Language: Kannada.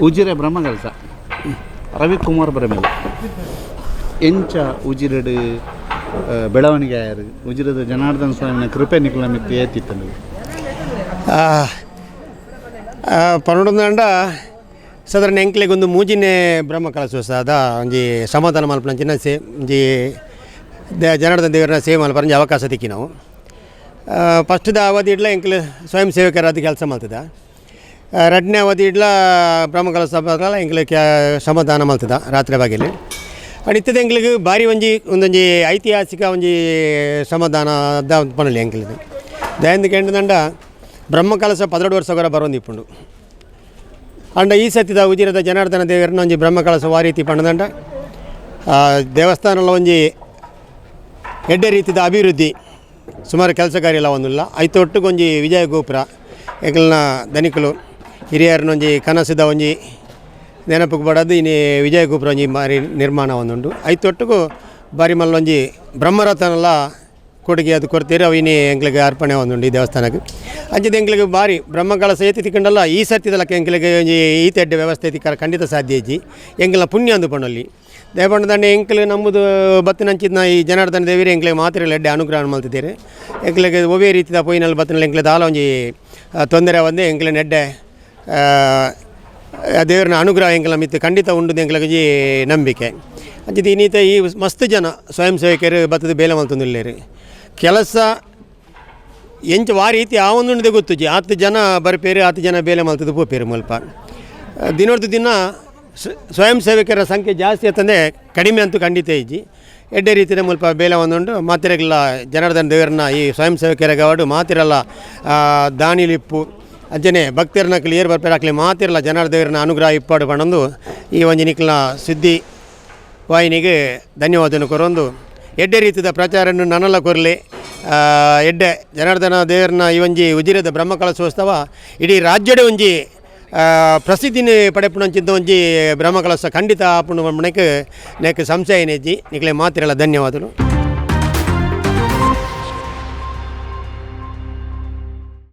ujire brahmagalsa ರವಿಕುಮಾರ್ ಬರಮೇಲೆ ಎಂಚ ಉಜಿರೆಡು ಬೆಳವಣಿಗೆ ಆಯಾರು ಉಜಿರೆದ ಜನಾರ್ದನ ಸ್ವಾಮಿನ ಕೃಪೆ ನಿಖಲ ಮಿತ್ತು ಏತಿತ್ತು ಪನ್ನೊಂದು ಸಾಧಾರಣ ಎಂಕ್ಲೆಗೆ ಒಂದು ಮೂಜಿನೇ ಬ್ರಹ್ಮ ಕಲಶೋತ್ಸವದ ಒಂಜಿ ಸಮಾಧಾನ ಮಲ್ಪನಂಚಿನ ಒಂಜಿ ಜನಾರ್ದನ ದೇವರನ್ನ ಸೇವೆ ಮಲ್ಪರಂಜಿ ಅವಕಾಶ ತಿಕ್ಕಿ ನಾವು ಫಸ್ಟ್ದ ಅವಧಿ ಇಡ್ಲ ಎಂಕ್ಲೆ ಸ್ವಯಂ ಸೇವಕರಾದ ಕೆಲಸ ಮಾಡ್ತದ ಎರಡನೇ ಅವಧಿ ಇಡ್ಲ ಬ್ರಹ್ಮ ಕಲಶೋತ್ಸವ ಎಂಕ್ಲೆ ಸಮಾಧಾನ ಮಾಡ್ತದ ರಾತ್ರಿ ಬಾಗಿಲಿ ಅಡಿತದ ಎಂಕ್ಲಿಗೆ ಭಾರಿ ಒಂದೊಂಜಿ ಐತಿಹಾಸಿಕ ಒಂಜಿ ಸಮಾಧಾನದ ಪಣಲಿ ಎಂಕ್ಲಿದೆ ದಯಂದು ಕೆಂಡದಂಡ ಬ್ರಹ್ಮ ಕಲಶ 12 ವರ್ಷ ಬರೋಂದಿಪ್ಪುಂಡು ಅಂಡ ಈ ಸತಿದ ಉಜಿರದ ಜನಾರ್ದನ ದೇವರನ್ನ ಒಂಜಿ ಬ್ರಹ್ಮ ಕಲಶ ಆ ರೀತಿ ಪಂಡದಂಡ ದೇವಸ್ಥಾನಲ ಒಂಜಿ ಎಡ್ಡೆ ರೀತಿದ ಅಭಿವೃದ್ಧಿ ಸುಮಾರು ಕೆಲಸ ಕಾರ್ಯ ಎಲ್ಲ ಒಂದಿಲ್ಲ ಐತೊಟ್ಟಿಗೊಂಜಿ ವಿಜಯ ಗೋಪುರ ಎಂಕ್ಲನ ಧನಿಕಲು ಹಿರಿಯರನ್ನ ಒಂಜಿ ಕನಸಿದ ಒಂಜಿ ನೆನಪಿಗೆ ಬಡದು ಇನ್ನು ವಿಜಯ ಗೋಪುರ ಒಂಜಿ ಮಾರಿ ನಿರ್ಮಾಣ ಒಂದುಂಡು ಐತೊಟ್ಟಿಗೂ ಬಾರಿ ಮಲ್ಲೊಂಜಿ ಬ್ರಹ್ಮರಥನೆಲ್ಲ ಕೊಡುಗೆ ಅದು ಕೊಡ್ತೀರಿ ಅವು ಇನ್ನು ಎಂಕ್ಲಿಗೆ ಅರ್ಪಣೆ ಒಂದುಂಡು ಈ ದೇವಸ್ಥಾನಕ್ಕೆ ಅಂಚಿದ ಎಂಕ್ಲಿಗೆ ಬಾರಿ ಬ್ರಹ್ಮ ಕಲಶ ಏತಿ ತಿಕ್ಕಂಡಲ್ಲ ಈ ಸರ್ತಿದಲಕ್ಕೆ ಎಂಕ್ಲಿಗೆ ಒಂಜಿ ಈತೆಡ್ಡೆ ವ್ಯವಸ್ಥೆ ತಿಕ್ಕಾರ ಖಂಡಿತ ಸಾಧ್ಯ ಇಜ್ಜಿ ಎಂಕ್ಲ ಪುಣ್ಯ ಅಂದು ಪಣ್ಣಲ್ಲಿ ದೇವಪಣ್ಣದಂಡೆ ಎಂಕ್ಲಿಗೆ ನಮ್ಮದು ಬತ್ತಿನಂಚಿನ ಈ ಜನಾರ್ದನ ದೇವಿರಿ ಎಂಕ್ಲಿಗೆ ಮಾತ್ರ ಎಡ್ಡೆ ಅನುಗ್ರಹ ಮಾಡ್ತಿದ್ದೀರಿ ಎಂಕ್ಲಿಗೆ ಒವೇ ರೀತಿಯ ಪೊಯ್ನಲ್ಲಿ ಬತ್ತಿನಲ್ಲಿ ಎಂಕ್ಲಿಗೆ ದಾಲ ಒಂಜಿ ತೊಂದರೆ ಒಂದೇ ಎಂಕ್ಲಿನ ಎಡ್ಡೆ ದೇವರನ್ನ ಅನುಗ್ರಹ ಎಂಕ್ಲ ಮಿತ್ತು ಖಂಡಿತ ಉಂಡು ಎಂಕ್ಲಿಗೆ ನಂಬಿಕೆ ಅಂಚಿದ ಇನ್ನೀತ ಈ ಮಸ್ತ್ ಜನ ಸ್ವಯಂ ಸೇವಕರು ಬತ್ತದ ಬೇಲೆ ಮಲ್ತೊಂದಿಲ್ಲೇರಿ ಕೆಲಸ ಎಂಚ ಆ ರೀತಿ ಆ ಒಂದುಂಡೆ ಗೊತ್ತುಜಿ 10 ಜನ ಬರ್ಪೇರಿ 10 ಜನ ಬೇಲೆ ಮಲ್ತದ್ದು ಪೋಪೇರಿ ಮಲ್ಪ ದಿನೋರ್ದು ದಿನ ಸ್ವಯಂ ಸೇವಕರ ಸಂಖ್ಯೆ ಜಾಸ್ತಿ ಆತಂದರೆ ಕಡಿಮೆ ಅಂತೂ ಖಂಡಿತ ಇಜ್ಜಿ ಎಡ್ಡೆ ರೀತಿಯ ಮುಲ್ಪ ಬೇಲೆ ಒಂದುಂಡು ಮಾತಿರಲ್ಲ ಜನಾರ್ದನ ದೇವರನ್ನ ಈ ಸ್ವಯಂ ಸೇವಕರ ಗವಾಡು ಮಾತಿರಲ್ಲ ದಾನಿಲಿಪ್ಪು ಅಂಚನೆ ಭಕ್ತರನ್ನ ಕ್ಲಿಯರ್ ಬರ್ಪೇರಾಕ್ಲಿ ಮಾತಿರಲ್ಲ ಜನಾರ್ದನ ದೇವರನ್ನ ಅನುಗ್ರಹ ಇಪ್ಪಾಡು ಪಣಂದು ಈ ಒಂಜಿ ನಿಕ್ಲ ಸುದ್ದಿ ವಾಹಿನಿಗೆ ಧನ್ಯವಾದನ ಕೊರೊಂದು ಎಡ್ಡೆ ರೀತಿಯ ಪ್ರಚಾರವನ್ನು ನನ್ನಲ್ಲ ಕೊರಲಿ ಎಡ್ಡೆ ಜನಾರ್ದನ ದೇವರನ್ನ ಈ ಒಂಜಿ ಉಜಿರೆದ ಬ್ರಹ್ಮ ಕಲಶೋತ್ಸವ ಇಡೀ ರಾಜ್ಯದ ಒಂಜಿ ಪ್ರಸಿದ್ಧಿನಿ ಪಡೆಪುಣಂಚಿಂತ ಒಂಜಿ ಬ್ರಹ್ಮ ಕಲಶ ಖಂಡಿತ ಆಪುಣ ಮನೆಗೆ ನೆಕ್ ಸಂಶಯ ನೆಜ್ಜಿ ನಿಕ್ಲೆ ಮಾತಿರಲ್ಲ ಧನ್ಯವಾದಗಳು.